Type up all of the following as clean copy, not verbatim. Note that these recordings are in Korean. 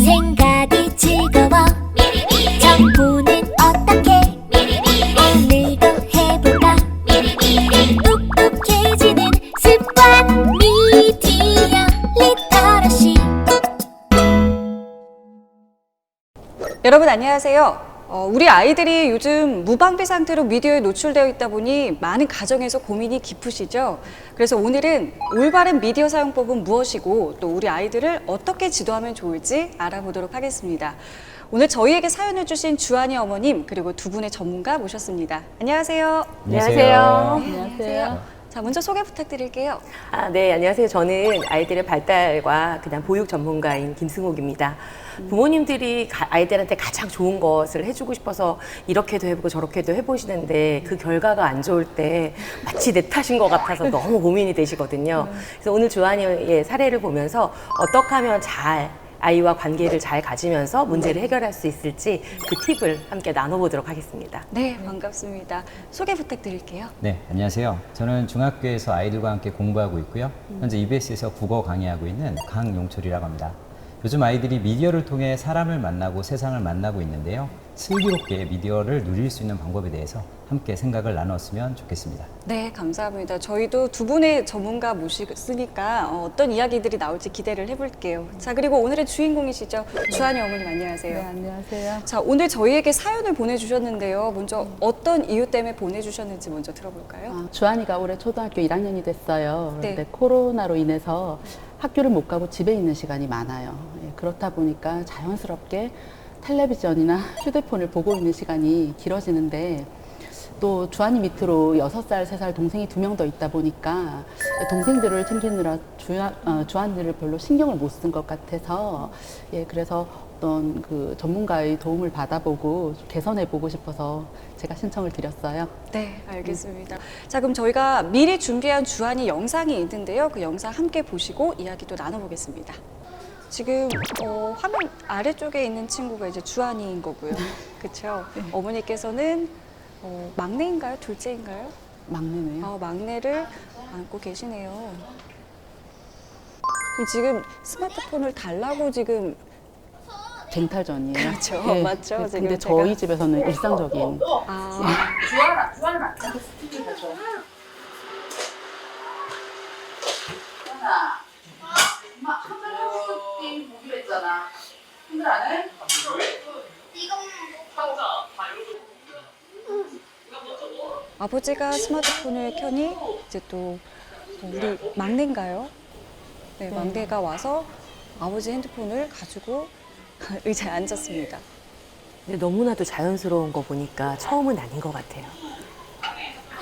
생각이 즐거워 정보는 어떻게 오늘도 해볼까 똑똑해지는 습관 미디어 리터러시. 여러분 안녕하세요. 우리 아이들이 요즘 무방비 상태로 미디어에 노출되어 있다 보니 많은 가정에서 고민이 깊으시죠? 그래서 오늘은 올바른 미디어 사용법은 무엇이고 또 우리 아이들을 어떻게 지도하면 좋을지 알아보도록 하겠습니다. 오늘 저희에게 사연을 주신 주한이 어머님 그리고 두 분의 전문가 모셨습니다. 안녕하세요. 안녕하세요. 네, 안녕하세요. 자, 먼저 소개 부탁드릴게요. 네, 안녕하세요. 저는 아이들의 발달과 그다음 보육 전문가인 김승옥입니다. 부모님들이 아이들한테 가장 좋은 것을 해주고 싶어서 이렇게도 해보고 저렇게도 해보시는데 그 결과가 안 좋을 때 마치 내 탓인 것 같아서 너무 고민이 되시거든요. 그래서 오늘 주한이의 사례를 보면서 어떻게 하면 아이와 관계를 잘 가지면서 문제를 해결할 수 있을지 그 팁을 함께 나눠보도록 하겠습니다. 네, 반갑습니다. 소개 부탁드릴게요. 네, 안녕하세요. 저는 중학교에서 아이들과 함께 공부하고 있고요. 현재 EBS에서 국어 강의하고 있는 강용철이라고 합니다. 요즘 아이들이 미디어를 통해 사람을 만나고 세상을 만나고 있는데요. 슬기롭게 미디어를 누릴 수 있는 방법에 대해서 함께 생각을 나눴으면 좋겠습니다. 네, 감사합니다. 저희도 두 분의 전문가 모시으니까 어떤 이야기들이 나올지 기대를 해볼게요. 자, 그리고 오늘의 주인공이시죠. 주한이 어머님 안녕하세요. 네, 안녕하세요. 자, 오늘 저희에게 사연을 보내주셨는데요. 먼저 어떤 이유 때문에 보내주셨는지 먼저 들어볼까요? 주한이가 올해 초등학교 1학년이 됐어요. 그런데 네. 코로나로 인해서 학교를 못 가고 집에 있는 시간이 많아요. 그렇다 보니까 자연스럽게 텔레비전이나 휴대폰을 보고 있는 시간이 길어지는데 또 주한이 밑으로 6살, 3살 동생이 2명 더 있다 보니까 동생들을 챙기느라 주한이를 별로 신경을 못 쓴 것 같아서 그래서 어떤 그 전문가의 도움을 받아보고 개선해보고 싶어서 제가 신청을 드렸어요. 네, 알겠습니다. 자, 그럼 저희가 미리 준비한 주한이 영상이 있는데요. 그 영상 함께 보시고 이야기도 나눠보겠습니다. 지금 화면 아래쪽에 있는 친구가 이제 주한이인 거고요. 그렇죠? 어머니께서는 막내인가요? 둘째인가요? 막내네요. 막내를 안고 계시네요. 지금 스마트폰을 달라고 지금 쟁탈전이에요. 그렇죠. 맞죠. 지금 근데 제가- 저희 집에서는 일상적인. 주한아 맞자. 스티커 줘. 주한아, 엄마 한달 한국 게임 보기로 했잖아. 한달 안 해? 아버지가 스마트폰을 켜니 이제 또 우리 막내인가요? 네, 막내가 와서 아버지 핸드폰을 가지고 의자에 앉았습니다. 근데 너무나도 자연스러운 거 보니까 처음은 아닌 것 같아요.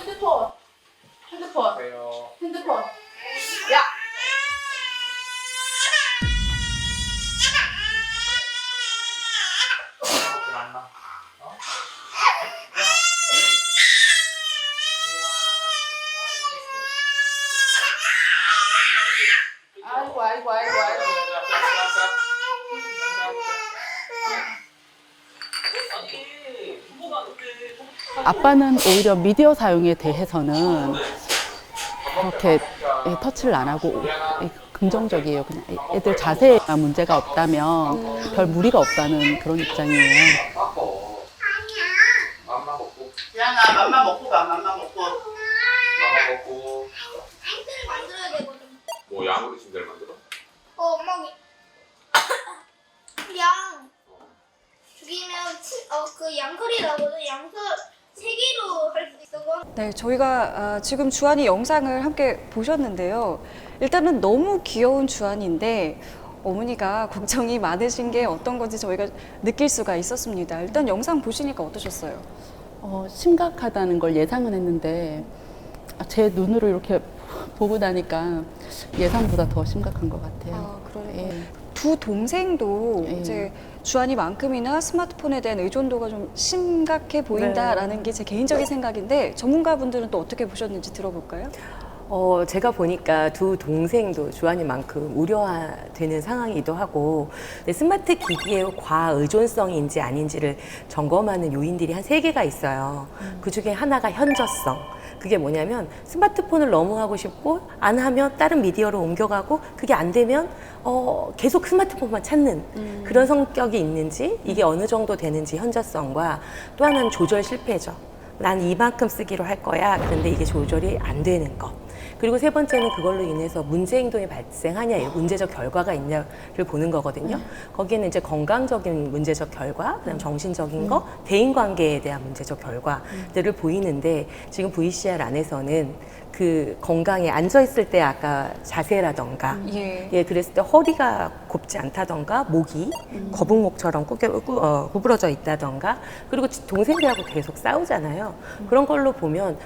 핸드폰. 핸드폰. 야. 아이고. 아빠는 오히려 미디어 사용에 대해서는 그렇게 터치를 안 하고 긍정적이에요. 그냥 애들 자세에 문제가 없다면 별 무리가 없다는 그런 입장이에요. 주한아, 맘마 먹고 가. 맘마 먹고. 침대를 만들어야 되거든. 뭐 양으로 침대를 만들어? 엉망이. 양 죽이면 그 양털이 나거든. 양털 3개로 할 수 있어. 네, 저희가 지금 주한이 영상을 함께 보셨는데요. 일단은 너무 귀여운 주한인데 어머니가 걱정이 많으신 게 어떤 건지 저희가 느낄 수가 있었습니다. 일단 영상 보시니까 어떠셨어요? 심각하다는 걸 예상은 했는데 제 눈으로 이렇게 보고 나니까 예상보다 더 심각한 것 같아요. 그러니까 두 동생도 예. 이제 주한이만큼이나 스마트폰에 대한 의존도가 좀 심각해 보인다라는 게 제 개인적인 생각인데 전문가분들은 또 어떻게 보셨는지 들어볼까요? 제가 보니까 두 동생도 주한이만큼 우려되는 상황이기도 하고 근데 스마트 기기의 과의존성인지 아닌지를 점검하는 요인들이 한 3개가 있어요. 그중에 하나가 현저성. 그게 뭐냐면 스마트폰을 너무 하고 싶고 안 하면 다른 미디어로 옮겨가고 그게 안 되면 계속 스마트폰만 찾는 그런 성격이 있는지 이게 어느 정도 되는지 현저성과 또 하나는 조절 실패죠. 난 이만큼 쓰기로 할 거야. 그런데 이게 조절이 안 되는 거. 그리고 세 번째는 그걸로 인해서 문제 행동이 발생하냐, 문제적 결과가 있냐를 보는 거거든요. 거기에는 이제 건강적인 문제적 결과, 그다음 정신적인 거, 대인 관계에 대한 문제적 결과들을 보이는데 지금 VCR 안에서는 그 건강에 앉아 있을 때 아까 자세라던가, 예, 그랬을 때 허리가 곱지 않다던가, 목이 거북목처럼 구부러져 있다던가, 그리고 동생들하고 계속 싸우잖아요. 그런 걸로 보면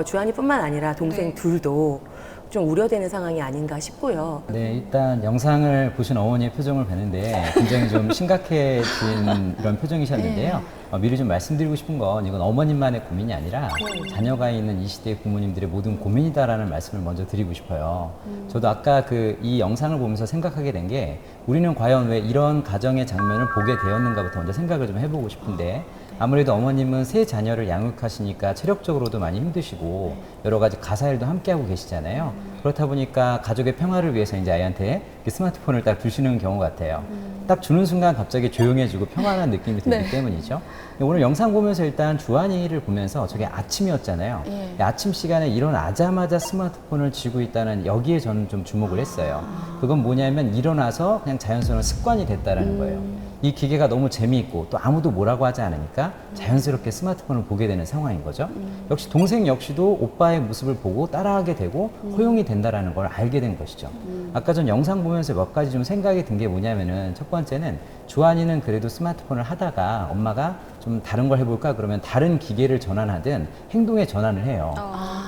주한이뿐만 아니라 동생 둘도 좀 우려되는 상황이 아닌가 싶고요. 네, 일단 영상을 보신 어머니의 표정을 뵀는데 굉장히 좀 심각해진 이런 표정이셨는데요. 미리 좀 말씀드리고 싶은 건 이건 어머님만의 고민이 아니라 자녀가 있는 이 시대의 부모님들의 모든 고민이다라는 말씀을 먼저 드리고 싶어요. 저도 아까 이 영상을 보면서 생각하게 된 게 우리는 과연 왜 이런 가정의 장면을 보게 되었는가부터 먼저 생각을 좀 해보고 싶은데 아무래도 어머님은 세 자녀를 양육하시니까 체력적으로도 많이 힘드시고 여러 가지 가사일도 함께 하고 계시잖아요. 그렇다 보니까 가족의 평화를 위해서 이제 아이한테 스마트폰을 딱 주시는 경우 같아요. 딱 주는 순간 갑자기 조용해지고 평안한 느낌이 들기 때문이죠. 오늘 영상 보면서 일단 주한이를 보면서 저게 아침이었잖아요. 아침 시간에 일어나자마자 스마트폰을 쥐고 있다는 여기에 저는 좀 주목을 했어요. 그건 뭐냐면 일어나서 그냥 자연스러운 습관이 됐다라는 거예요. 이 기계가 너무 재미있고 또 아무도 뭐라고 하지 않으니까 자연스럽게 스마트폰을 보게 되는 상황인 거죠. 역시 동생 역시도 오빠의 모습을 보고 따라하게 되고 허용이 된다라는 걸 알게 된 것이죠. 아까 전 영상 보면서 몇 가지 좀 생각이 든 게 뭐냐면은 첫 번째는 주한이는 그래도 스마트폰을 하다가 엄마가 좀 다른 걸 해볼까 그러면 다른 기계를 전환하든 행동에 전환을 해요.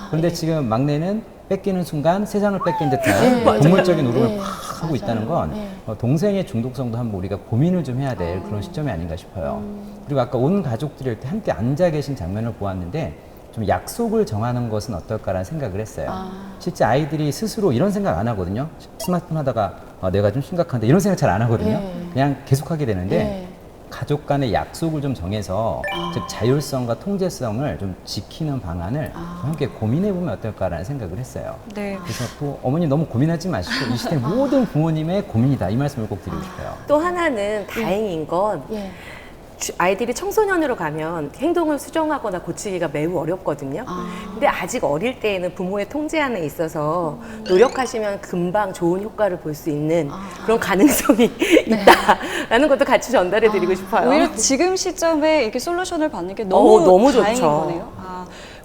그런데 지금 막내는 뺏기는 순간 세상을 뺏긴 듯한 동물적인 울음을 팍 하고 있다는 건 동생의 중독성도 한번 우리가 고민을 좀 해야 될 그런 시점이 아닌가 싶어요. 그리고 아까 온 가족들이 이렇게 함께 앉아 계신 장면을 보았는데 좀 약속을 정하는 것은 어떨까라는 생각을 했어요. 실제 아이들이 스스로 이런 생각 안 하거든요. 스마트폰 하다가 내가 좀 심각한데 이런 생각 잘 안 하거든요. 그냥 계속 하게 되는데 가족 간의 약속을 좀 정해서 즉 자율성과 통제성을 좀 지키는 방안을 좀 함께 고민해 보면 어떨까라는 생각을 했어요. 네. 그래서 또 어머니 너무 고민하지 마시고 이 시대 모든 부모님의 고민이다 이 말씀을 꼭 드리고 싶어요. 또 하나는 다행인 건 아이들이 청소년으로 가면 행동을 수정하거나 고치기가 매우 어렵거든요. 근데 아직 어릴 때에는 부모의 통제 안에 있어서 노력하시면 금방 좋은 효과를 볼 수 있는 그런 가능성이 있다라는 것도 같이 전달해 드리고 싶어요. 오히려 지금 시점에 이렇게 솔루션을 받는 게 너무 다행인 좋죠. 거네요.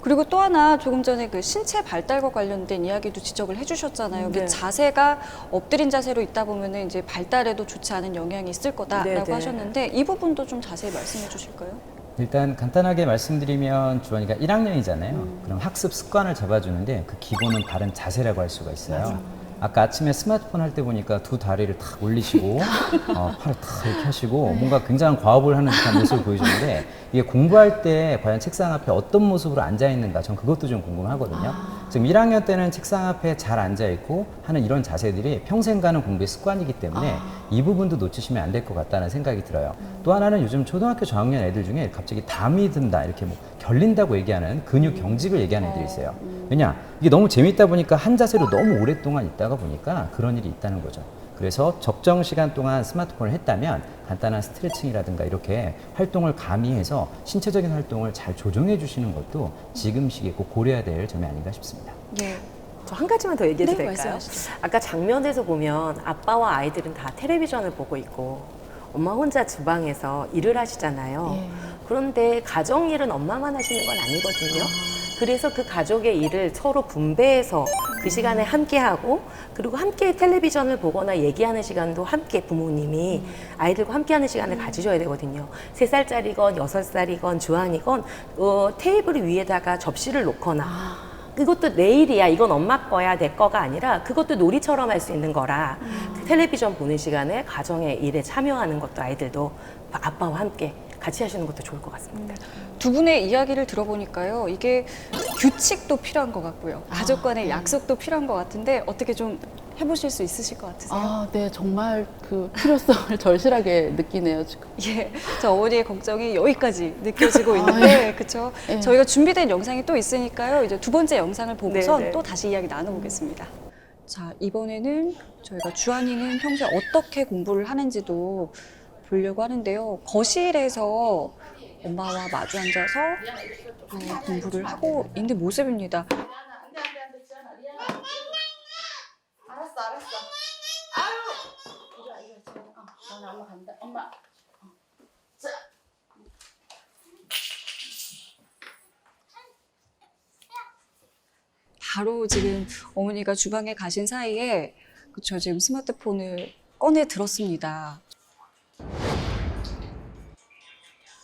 그리고 또 하나 조금 전에 그 신체 발달과 관련된 이야기도 지적을 해주셨잖아요. 그 자세가 엎드린 자세로 있다 보면은 이제 발달에도 좋지 않은 영향이 있을 거다라고 하셨는데 이 부분도 좀 자세히 말씀해 주실까요? 일단 간단하게 말씀드리면 주원이가 1학년이잖아요. 그럼 학습 습관을 잡아주는데 그 기본은 바른 자세라고 할 수가 있어요. 아까 아침에 스마트폰 할 때 보니까 두 다리를 탁 올리시고 팔을 탁 이렇게 하시고 뭔가 굉장한 과업을 하는 듯한 모습을 보여주는데 이게 공부할 때 과연 책상 앞에 어떤 모습으로 앉아 있는가 전 그것도 좀 궁금하거든요. 지금 1학년 때는 책상 앞에 잘 앉아 있고 하는 이런 자세들이 평생 가는 공부의 습관이기 때문에 이 부분도 놓치시면 안 될 것 같다는 생각이 들어요. 또 하나는 요즘 초등학교 저학년 애들 중에 갑자기 담이 든다 이렇게 뭐 결린다고 얘기하는 근육 경직을 얘기하는 애들이 있어요. 왜냐? 이게 너무 재밌다 보니까 한 자세로 너무 오랫동안 있다가 보니까 그런 일이 있다는 거죠. 그래서 적정 시간 동안 스마트폰을 했다면 간단한 스트레칭이라든가 이렇게 활동을 가미해서 신체적인 활동을 잘 조정해 주시는 것도 지금 시기에 꼭 고려해야 될 점이 아닌가 싶습니다. 저 한 가지만 더 얘기해도 될까요? 말씀하시죠. 아까 장면에서 보면 아빠와 아이들은 다 텔레비전을 보고 있고 엄마 혼자 주방에서 일을 하시잖아요. 그런데 가정일은 엄마만 하시는 건 아니거든요. 그래서 그 가족의 일을 서로 분배해서 그 시간에 함께 하고 그리고 함께 텔레비전을 보거나 얘기하는 시간도 함께 부모님이 아이들과 함께 하는 시간을 가지셔야 되거든요. 3살짜리건 6살이건 주한이건 테이블 위에다가 접시를 놓거나 그것도 내 일이야. 이건 엄마 거야. 내 거가 아니라 그것도 놀이처럼 할 수 있는 거라 텔레비전 보는 시간에 가정의 일에 참여하는 것도 아이들도 아빠와 함께 같이 하시는 것도 좋을 것 같습니다. 두 분의 이야기를 들어보니까요, 이게 규칙도 필요한 것 같고요. 가족 간의 약속도 필요한 것 같은데 어떻게 좀 해보실 수 있으실 것 같으세요? 아, 네, 정말 그 필요성을 절실하게 느끼네요, 지금. 예, 저 어머니의 걱정이 여기까지 느껴지고 있는데, 그렇죠? 예. 저희가 준비된 영상이 또 있으니까요. 이제 두 번째 영상을 보고선 네네. 또 다시 이야기 나눠보겠습니다. 자, 이번에는 저희가 주한이는 평소에 어떻게 공부를 하는지도 보려고 하는데요. 거실에서 엄마와 마주 앉아서 공부를 하고 있는 모습입니다. 안돼 지안아 리안아 알았어 아유 이리 와 엄마 간다 엄마 자 바로 지금 어머니가 주방에 가신 사이에 그쵸 지금 스마트폰을 꺼내 들었습니다.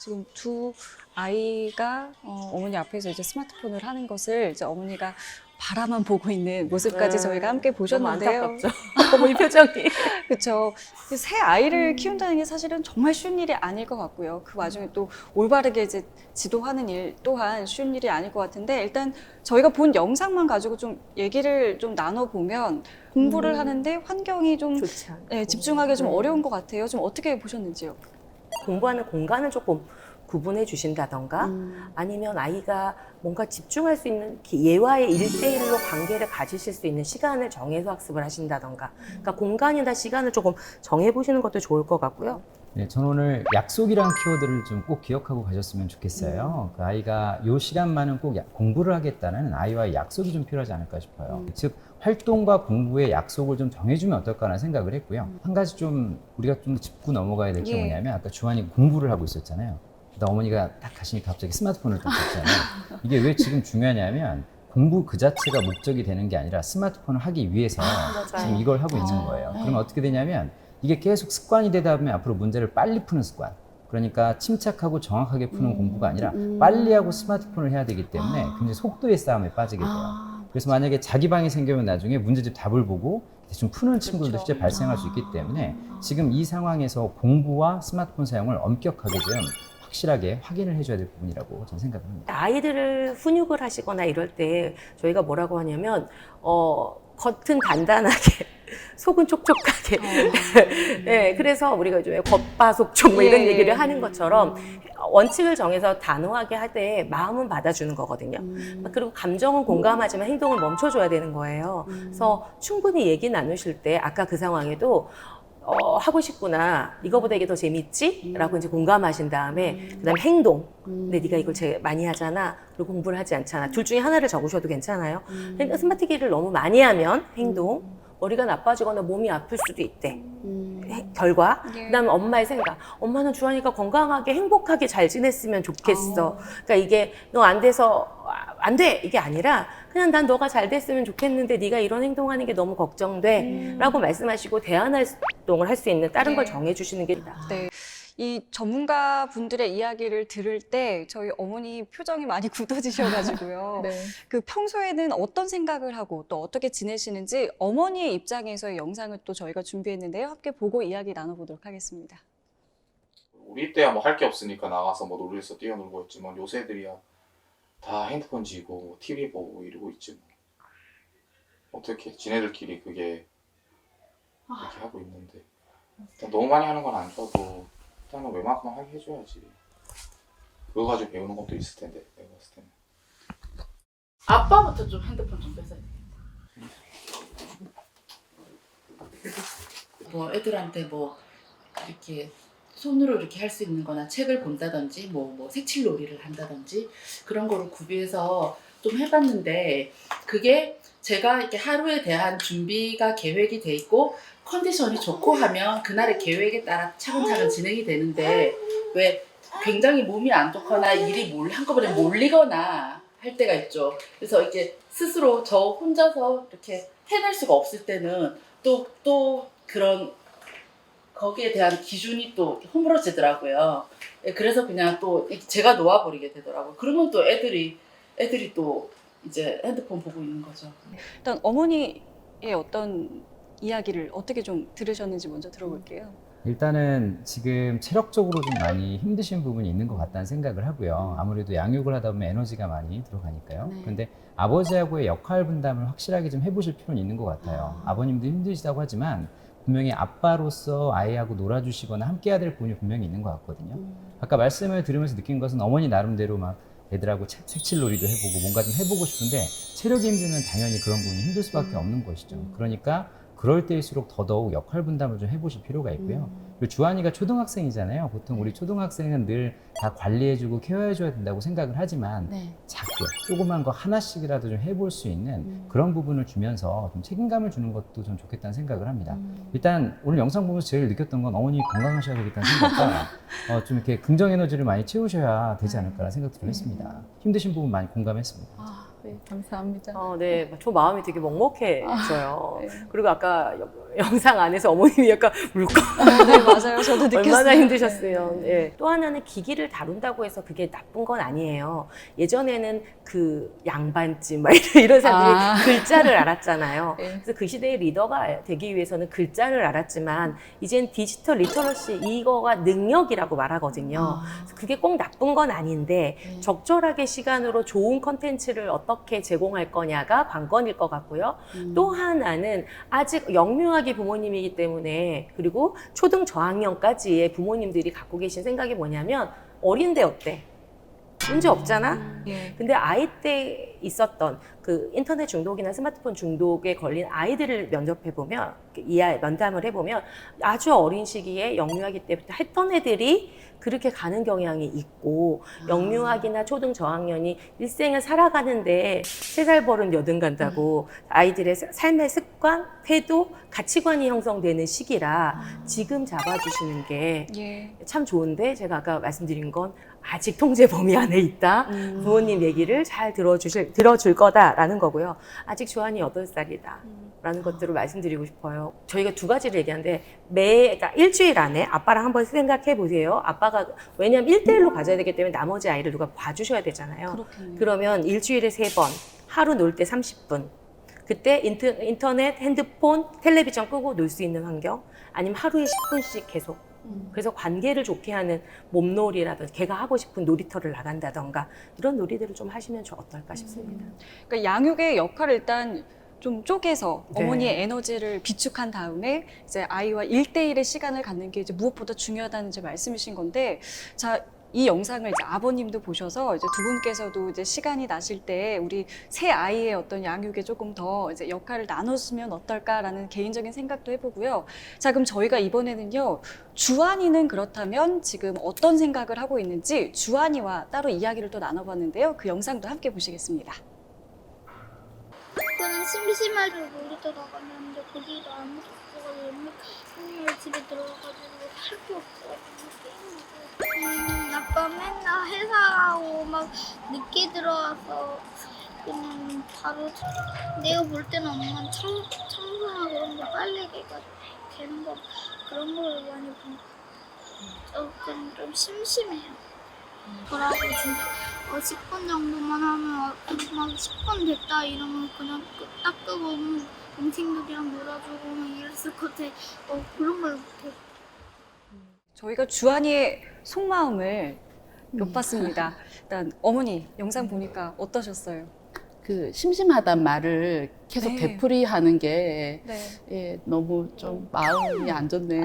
지금 두 아이가 어머니 앞에서 이제 스마트폰을 하는 것을 이제 어머니가 바라만 보고 있는 모습까지 저희가 함께 보셨는데요. 너무 안타깝죠. 어머니 표정이. 그렇죠. 새 아이를 키운다는 게 사실은 정말 쉬운 일이 아닐 것 같고요. 그 와중에 또 올바르게 이제 지도하는 일 또한 쉬운 일이 아닐 것 같은데 일단 저희가 본 영상만 가지고 좀 얘기를 좀 나눠보면 공부를 하는데 환경이 좀 좋지 않고. 네, 집중하기 좀 어려운 것 같아요. 좀 어떻게 보셨는지요? 공부하는 공간을 조금 구분해 주신다던가 아니면 아이가 뭔가 집중할 수 있는 얘와의 1대1로 관계를 가지실 수 있는 시간을 정해서 학습을 하신다던가 그러니까 공간이나 시간을 조금 정해보시는 것도 좋을 것 같고요. 네, 저는 오늘 약속이라는 키워드를 좀 꼭 기억하고 가셨으면 좋겠어요. 그 아이가 이 시간만은 꼭 공부를 하겠다는 아이와의 약속이 좀 필요하지 않을까 싶어요. 즉 활동과 공부의 약속을 좀 정해주면 어떨까라는 생각을 했고요. 한 가지 좀 우리가 좀 짚고 넘어가야 될 게 예. 뭐냐면 아까 주한이 공부를 하고 있었잖아요. 그러다 어머니가 딱 가시니 갑자기 스마트폰을 딱 줬잖아요. 이게 왜 지금 중요하냐면 공부 그 자체가 목적이 되는 게 아니라 스마트폰을 하기 위해서 지금 이걸 하고 있는 거예요. 그러면 어떻게 되냐면 이게 계속 습관이 되다 보면 앞으로 문제를 빨리 푸는 습관. 그러니까 침착하고 정확하게 푸는 공부가 아니라 빨리 하고 스마트폰을 해야 되기 때문에 굉장히 속도의 싸움에 빠지게 돼요. 그래서 만약에 자기 방이 생기면 나중에 문제집 답을 보고 대충 푸는 친구들도 실제 발생할 수 있기 때문에 지금 이 상황에서 공부와 스마트폰 사용을 엄격하게 좀 확실하게 확인을 해줘야 될 부분이라고 저는 생각을 합니다. 아이들을 훈육을 하시거나 이럴 때 저희가 뭐라고 하냐면 겉은 단단하게 속은 촉촉하게 네, 그래서 우리가 요즘에 겉바속촉 뭐 이런 예. 얘기를 하는 것처럼 원칙을 정해서 단호하게 할 때 마음은 받아주는 거거든요. 그리고 감정은 공감하지만 행동을 멈춰줘야 되는 거예요. 그래서 충분히 얘기 나누실 때 아까 그 상황에도 하고 싶구나. 이거보다 이게 더 재밌지? 라고 이제 공감하신 다음에 그다음에 행동. 근데 네가 이걸 제일 많이 하잖아. 그리고 공부를 하지 않잖아. 둘 중에 하나를 적으셔도 괜찮아요. 그러니까 스마트키를 너무 많이 하면 행동. 머리가 나빠지거나 몸이 아플 수도 있대. 결과. 예. 그다음에 엄마의 생각. 엄마는 주한이가 건강하게 행복하게 잘 지냈으면 좋겠어. 그러니까 이게 너 안 돼서 안 돼. 이게 아니라 그냥 난 너가 잘 됐으면 좋겠는데 네가 이런 행동하는 게 너무 걱정돼. 라고 말씀하시고 대안활동을 할 수 있는 다른 걸 네. 정해주시는 게 네. 이 전문가 분들의 이야기를 들을 때 저희 어머니 표정이 많이 굳어지셔가지고요. 네. 그 평소에는 어떤 생각을 하고 또 어떻게 지내시는지 어머니의 입장에서의 영상을 또 저희가 준비했는데요. 함께 보고 이야기 나눠보도록 하겠습니다. 우리 때야 뭐 할 게 없으니까 나가서 뭐 놀이에서 뛰어놀고 했지만 요새 애들이야 다 핸드폰 지고 뭐 TV 보고 이러고 있지 뭐. 어떻게 지네들끼리 그게 이렇게 하고 있는데 일단 너무 많이 하는 건 안 좋아도 일단은 웬만큼 하게 해줘야지. 그거 가지고 배우는 것도 있을 텐데 내가 봤을 때는. 아빠부터 좀 핸드폰 좀 뺏어야 되겠다. 뭐 애들한테 뭐 이렇게 손으로 이렇게 할 수 있는 거나 책을 본다든지 뭐 색칠놀이를 한다든지 그런 거를 구비해서 좀 해봤는데 그게 제가 이렇게 하루에 대한 준비가 계획이 돼 있고 컨디션이 좋고 하면 그날의 계획에 따라 차근차근 진행이 되는데 왜 굉장히 몸이 안 좋거나 일이 한꺼번에 몰리거나 할 때가 있죠. 그래서 이렇게 스스로 저 혼자서 이렇게 해낼 수가 없을 때는 또 그런 거기에 대한 기준이 또 허물어지더라고요. 그래서 그냥 또 제가 놓아버리게 되더라고요. 그러면 또 애들이 또 이제 핸드폰 보고 있는 거죠. 일단 어머니의 어떤 이야기를 어떻게 좀 들으셨는지 먼저 들어볼게요. 일단은 지금 체력적으로 좀 많이 힘드신 부분이 있는 것 같다는 생각을 하고요. 아무래도 양육을 하다 보면 에너지가 많이 들어가니까요. 네. 그런데 아버지하고의 역할 분담을 확실하게 좀 해보실 필요는 있는 것 같아요. 아버님도 힘드시다고 하지만 분명히 아빠로서 아이하고 놀아주시거나 함께 해야 될 부분이 분명히 있는 것 같거든요. 아까 말씀을 들으면서 느낀 것은 어머니 나름대로 막 애들하고 색칠놀이도 해보고 뭔가 좀 해보고 싶은데 체력이 힘들면 당연히 그런 부분이 힘들 수밖에 없는 것이죠. 그러니까 그럴 때일수록 더더욱 역할 분담을 좀 해보실 필요가 있고요. 그리고 주한이가 초등학생이잖아요. 보통 우리 초등학생은 늘 다 관리해주고 케어해줘야 된다고 생각을 하지만 네. 작게 조그만 거 하나씩이라도 좀 해볼 수 있는 그런 부분을 주면서 좀 책임감을 주는 것도 좀 좋겠다는 생각을 합니다. 일단 오늘 영상 보면서 제일 느꼈던 건 어머니 건강하셔야 되겠다는 생각과 좀 이렇게 긍정 에너지를 많이 채우셔야 되지 않을까라는 생각들을 했습니다. 힘드신 부분 많이 공감했습니다. 아, 네, 감사합니다. 네, 저 마음이 되게 먹먹해져요. 네. 그리고 아까 영상 안에서 어머님이 약간 울컥 네, 맞아요. 저도 느꼈어요. 얼마나 힘드셨어요. 네. 또 하나는 기기를 다룬다고 해서 그게 나쁜 건 아니에요. 예전에는 그 양반집 막 이런 사람들이 글자를 알았잖아요. 네. 그래서 그 시대의 리더가 되기 위해서는 글자를 알았지만 이젠 디지털 리터러시 이거가 능력이라고 말하거든요. 그래서 그게 꼭 나쁜 건 아닌데 적절하게 시간으로 좋은 컨텐츠를 어떻게 제공할 거냐가 관건일 것 같고요. 또 하나는 아직 영유아기 부모님이기 때문에 그리고 초등 저학년까지의 부모님들이 갖고 계신 생각이 뭐냐면 어린데 어때? 문제 없잖아? 예. 근데 아이 때 있었던 그 인터넷 중독이나 스마트폰 중독에 걸린 아이들을 면접해보면, 면담을 해보면 아주 어린 시기에 영유아기 때부터 했던 애들이 그렇게 가는 경향이 있고, 영유아기나 초등 저학년이 일생을 살아가는데 3살 버릇 여든 간다고 아이들의 삶의 습관, 태도, 가치관이 형성되는 시기라 지금 잡아주시는 게 참 좋은데, 제가 아까 말씀드린 건 아직 통제 범위 안에 있다. 부모님 얘기를 잘 들어줄 거다라는 거고요. 아직 주한이 8살이다. 라는 것들을 말씀드리고 싶어요. 저희가 2가지를 얘기하는데, 그러니까 일주일 안에 아빠랑 한번 생각해 보세요. 아빠가, 왜냐면 1대1로 가져야 되기 때문에 나머지 아이를 누가 봐주셔야 되잖아요. 그렇군요. 그러면 일주일에 3번, 하루 놀 때 30분. 그때 인터넷, 핸드폰, 텔레비전 끄고 놀 수 있는 환경, 아니면 하루에 10분씩 계속. 그래서 관계를 좋게 하는 몸놀이라든지 걔가 하고 싶은 놀이터를 나간다던가 이런 놀이들을 좀 하시면 어떨까 싶습니다. 그러니까 양육의 역할을 일단 좀 쪼개서 네. 어머니의 에너지를 비축한 다음에 이제 아이와 1대1의 시간을 갖는 게 이제 무엇보다 중요하다는 이제 말씀이신 건데, 자, 이 영상을 이제 아버님도 보셔서 이제 두 분께서도 이제 시간이 나실 때 우리 새 아이의 어떤 양육에 조금 더 이제 역할을 나눴으면 어떨까라는 개인적인 생각도 해보고요. 자, 그럼 저희가 이번에는요, 주한이는 그렇다면 지금 어떤 생각을 하고 있는지 주한이와 따로 이야기를 또 나눠봤는데요. 그 영상도 함께 보시겠습니다. 그는 심심할 때 놀이터 나갔는데 거기가 아무도 없어가지고 맨날 집에 들어가가지고 할 게 없어가지고 게임하고 아빠 맨날 회사하고 막 늦게 들어와서 그냥 바로 내가 볼 때는 엄마는 청소나 그런 거 빨래개가 되는 거 그런 걸 많이 보고 조금 좀 심심해요. 그러고 진짜 10분 정도만 하면 막 10분 됐다 이러면 그냥 딱 끄고 동생들이랑 놀아주고 막 이랬을 것 같아. 그런 걸 못해. 저희가 주한이의 속마음을 엿봤습니다. 일단 어머니 영상 보니까 어떠셨어요? 그 심심하단 말을 계속 네. 되풀이하는 게 네. 예, 너무 좀 마음이 안 좋네요.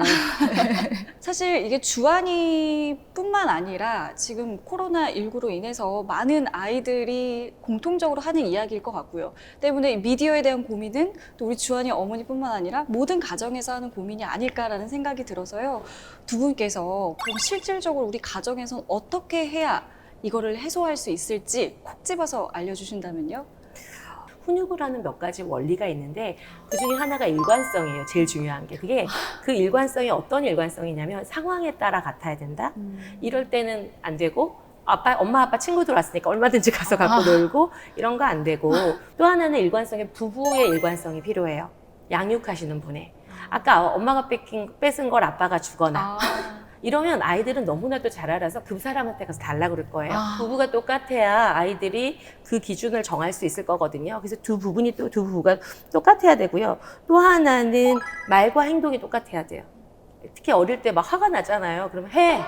사실 이게 주한이뿐만 아니라 지금 코로나19로 인해서 많은 아이들이 공통적으로 하는 이야기일 것 같고요. 때문에 미디어에 대한 고민은 또 우리 주한이 어머니뿐만 아니라 모든 가정에서 하는 고민이 아닐까라는 생각이 들어서요. 두 분께서 그럼 실질적으로 우리 가정에서는 어떻게 해야 이거를 해소할 수 있을지 콕 집어서 알려주신다면요? 훈육을 하는 몇 가지 원리가 있는데 그 중에 하나가 일관성이에요. 제일 중요한 게. 그게 그 일관성이 어떤 일관성이냐면 상황에 따라 같아야 된다. 이럴 때는 안 되고 엄마 아빠 친구들 왔으니까 얼마든지 가서 갖고 놀고 이런 거 안 되고, 또 하나는 일관성이 부부의 일관성이 필요해요. 양육하시는 분의. 아까 엄마가 뺏은 걸 아빠가 주거나 이러면 아이들은 너무나도 잘 알아서 그 사람한테 가서 달라 그럴 거예요. 부부가 똑같아야 아이들이 그 기준을 정할 수 있을 거거든요. 그래서 두 부부가 똑같아야 되고요. 또 하나는 말과 행동이 똑같아야 돼요. 특히 어릴 때 막 화가 나잖아요. 그러면 해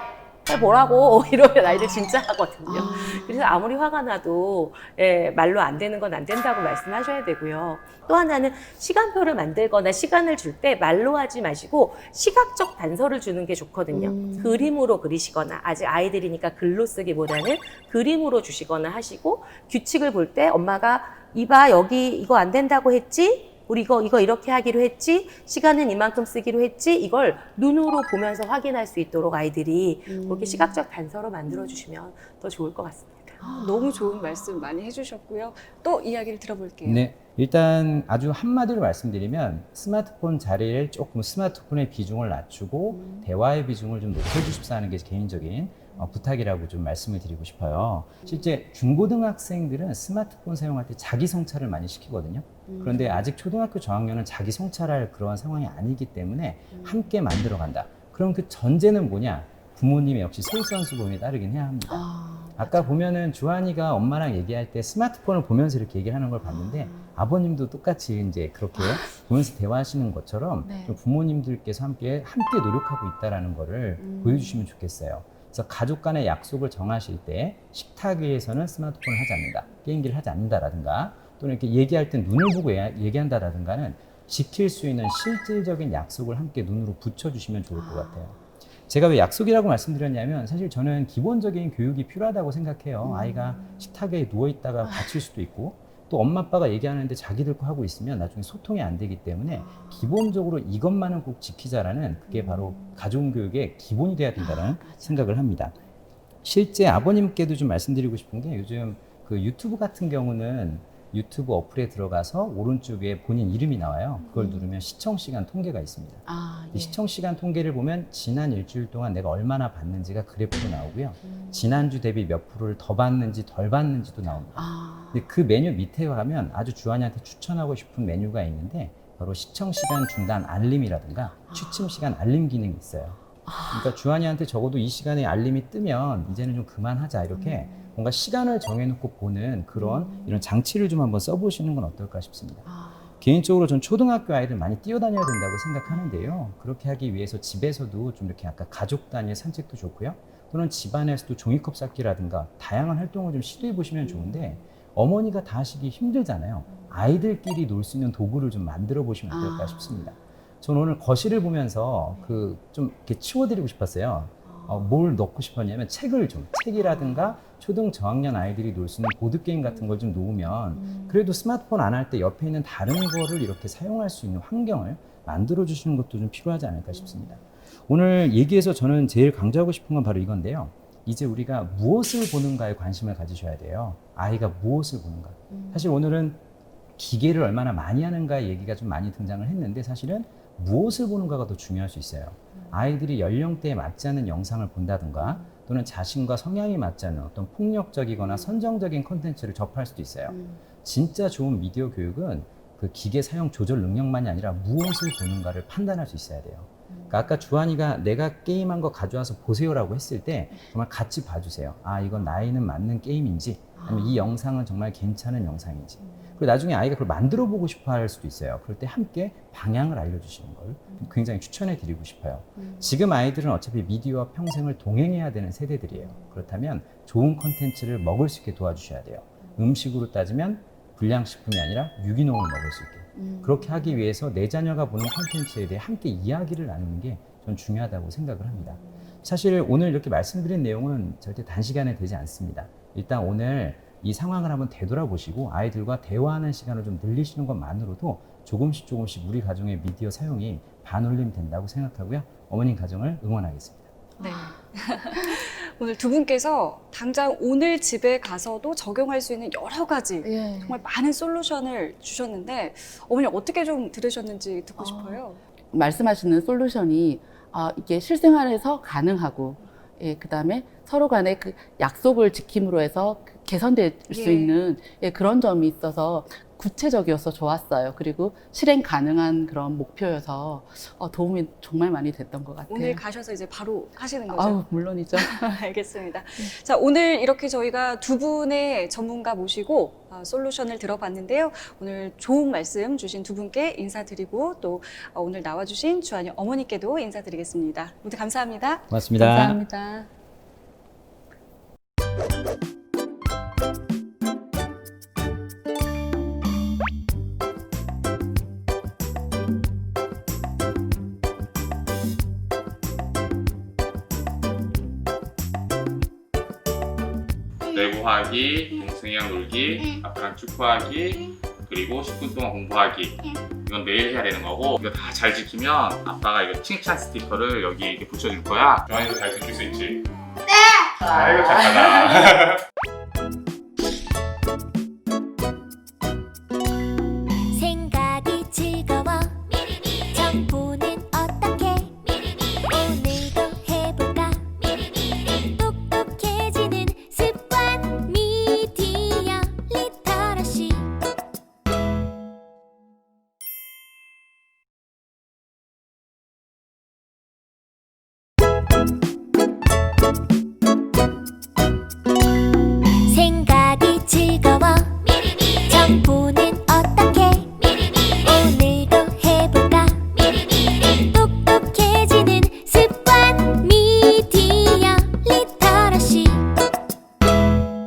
뭐라고 이러면 아이들 진짜 하거든요. 그래서 아무리 화가 나도 말로 안 되는 건 안 된다고 말씀하셔야 되고요. 또 하나는 시간표를 만들거나 시간을 줄 때 말로 하지 마시고 시각적 단서를 주는 게 좋거든요. 그림으로 그리시거나, 아직 아이들이니까 글로 쓰기보다는 그림으로 주시거나 하시고, 규칙을 볼 때 엄마가 이봐 여기 이거 안 된다고 했지? 우리 이거 이렇게 하기로 했지? 시간은 이만큼 쓰기로 했지? 이걸 눈으로 보면서 확인할 수 있도록 아이들이 그렇게 시각적 단서로 만들어주시면 더 좋을 것 같습니다. 너무 좋은 말씀 많이 해주셨고요. 또 이야기를 들어볼게요. 네, 일단 아주 한마디로 말씀드리면 스마트폰 자리를 조금 스마트폰의 비중을 낮추고 대화의 비중을 좀 높여주십사 하는 게 개인적인 부탁이라고 좀 말씀을 드리고 싶어요. 실제 중고등학생들은 스마트폰 사용할 때 자기 성찰을 많이 시키거든요. 그런데 아직 초등학교 저학년은 자기 성찰할 그러한 상황이 아니기 때문에 함께 만들어 간다. 그럼 그 전제는 뭐냐? 부모님이 역시 솔선수범에 따르긴 해야 합니다. 아까 보면은 주한이가 엄마랑 얘기할 때 스마트폰을 보면서 이렇게 얘기를 하는 걸 봤는데 아버님도 똑같이 이제 그렇게 보면서 대화하시는 것처럼 좀 부모님들께서 함께 노력하고 있다라는 거를 보여주시면 좋겠어요. 그래서 가족 간의 약속을 정하실 때 식탁 위에서는 스마트폰을 하지 않는다, 게임기를 하지 않는다라든가, 또는 이렇게 얘기할 때 눈을 보고 얘기한다라든가는 지킬 수 있는 실질적인 약속을 함께 눈으로 붙여주시면 좋을 것 같아요. 제가 왜 약속이라고 말씀드렸냐면 사실 저는 기본적인 교육이 필요하다고 생각해요. 아이가 식탁에 누워있다가 다칠 수도 있고, 또 엄마 아빠가 얘기하는데 자기들 거 하고 있으면 나중에 소통이 안 되기 때문에 기본적으로 이것만은 꼭 지키자라는, 그게 바로 가정교육의 기본이 돼야 된다는 생각을 합니다. 실제 아버님께도 좀 말씀드리고 싶은 게, 요즘 그 유튜브 같은 경우는 유튜브 어플에 들어가서 오른쪽에 본인 이름이 나와요. 그걸 누르면 시청 시간 통계가 있습니다. 이 시청 시간 통계를 보면 지난 일주일 동안 내가 얼마나 봤는지가 그래프로 나오고요. 지난주 대비 몇 프로를 더 봤는지 덜 봤는지도 나옵니다. 근데 그 메뉴 밑에 가면 아주 주한이한테 추천하고 싶은 메뉴가 있는데, 바로 시청 시간 중단 알림이라든가 취침 시간 알림 기능이 있어요. 그러니까 주한이한테 적어도 이 시간에 알림이 뜨면 이제는 좀 그만하자, 이렇게 뭔가 시간을 정해놓고 보는 그런 이런 장치를 좀 한번 써보시는 건 어떨까 싶습니다. 개인적으로 전 초등학교 아이들 많이 뛰어다녀야 된다고 생각하는데요. 그렇게 하기 위해서 집에서도 좀 이렇게 아까 가족 단위의 산책도 좋고요. 또는 집안에서도 종이컵 쌓기라든가 다양한 활동을 좀 시도해 보시면 좋은데, 어머니가 다 하시기 힘들잖아요. 아이들끼리 놀 수 있는 도구를 좀 만들어 보시면 어떨까 싶습니다. 저는 오늘 거실을 보면서 좀 이렇게 치워드리고 싶었어요. 뭘 넣고 싶었냐면 책이라든가 초등 저학년 아이들이 놀 수 있는 보드게임 같은 걸 좀 놓으면 그래도 스마트폰 안 할 때 옆에 있는 다른 거를 이렇게 사용할 수 있는 환경을 만들어 주시는 것도 좀 필요하지 않을까 싶습니다. 오늘 얘기에서 저는 제일 강조하고 싶은 건 바로 이건데요. 이제 우리가 무엇을 보는가에 관심을 가지셔야 돼요. 아이가 무엇을 보는가. 사실 오늘은 기계를 얼마나 많이 하는가 얘기가 좀 많이 등장을 했는데, 사실은 무엇을 보는가가 더 중요할 수 있어요. 아이들이 연령대에 맞지 않는 영상을 본다든가, 또는 자신과 성향이 맞지 않는 어떤 폭력적이거나 선정적인 콘텐츠를 접할 수도 있어요. 진짜 좋은 미디어 교육은 그 기계 사용 조절 능력만이 아니라 무엇을 보는가를 판단할 수 있어야 돼요. 그러니까 아까 주한이가 내가 게임한 거 가져와서 보세요라고 했을 때 정말 같이 봐주세요. 이건 나이는 맞는 게임인지, 아니면 이 영상은 정말 괜찮은 영상인지. 그리고 나중에 아이가 그걸 만들어 보고 싶어 할 수도 있어요. 그럴 때 함께 방향을 알려주시는 걸 굉장히 추천해 드리고 싶어요. 지금 아이들은 어차피 미디어와 평생을 동행해야 되는 세대들이에요. 그렇다면 좋은 콘텐츠를 먹을 수 있게 도와주셔야 돼요. 음식으로 따지면 불량식품이 아니라 유기농을 먹을 수 있게. 그렇게 하기 위해서 내 자녀가 보는 콘텐츠에 대해 함께 이야기를 나누는 게 전 중요하다고 생각을 합니다. 사실 오늘 이렇게 말씀드린 내용은 절대 단시간에 되지 않습니다. 일단 오늘 이 상황을 한번 되돌아보시고 아이들과 대화하는 시간을 좀 늘리시는 것만으로도 조금씩 우리 가정의 미디어 사용이 반올림 된다고 생각하고요. 어머님 가정을 응원하겠습니다. 네. 오늘 두 분께서 당장 오늘 집에 가서도 적용할 수 있는 여러 가지 정말 많은 솔루션을 주셨는데, 어머니 어떻게 좀 들으셨는지 듣고 싶어요. 말씀하시는 솔루션이 이게 실생활에서 가능하고, 그다음에 서로 간에 그 약속을 지킴으로 해서 개선될 수 예. 있는 그런 점이 있어서 구체적이어서 좋았어요. 그리고 실행 가능한 그런 목표여서 도움이 정말 많이 됐던 것 같아요. 오늘 가셔서 이제 바로 하시는 거죠? 아우, 물론이죠. 알겠습니다. 자, 오늘 이렇게 저희가 두 분의 전문가 모시고 솔루션을 들어봤는데요. 오늘 좋은 말씀 주신 두 분께 인사드리고 또 오늘 나와주신 주한이 어머니께도 인사드리겠습니다. 모두 감사합니다. 고맙습니다. 감사합니다. 내구하기, 동생이랑 놀기, 아빠랑 축구하기, 그리고 10분 동안 공부하기. 이건 매일 해야 되는 거고, 이거 다 잘 지키면 아빠가 이거 칭찬 스티커를 여기 이렇게 붙여줄 거야. 조한이도 잘 지킬 수 있지? 네! 아이고, 착하다.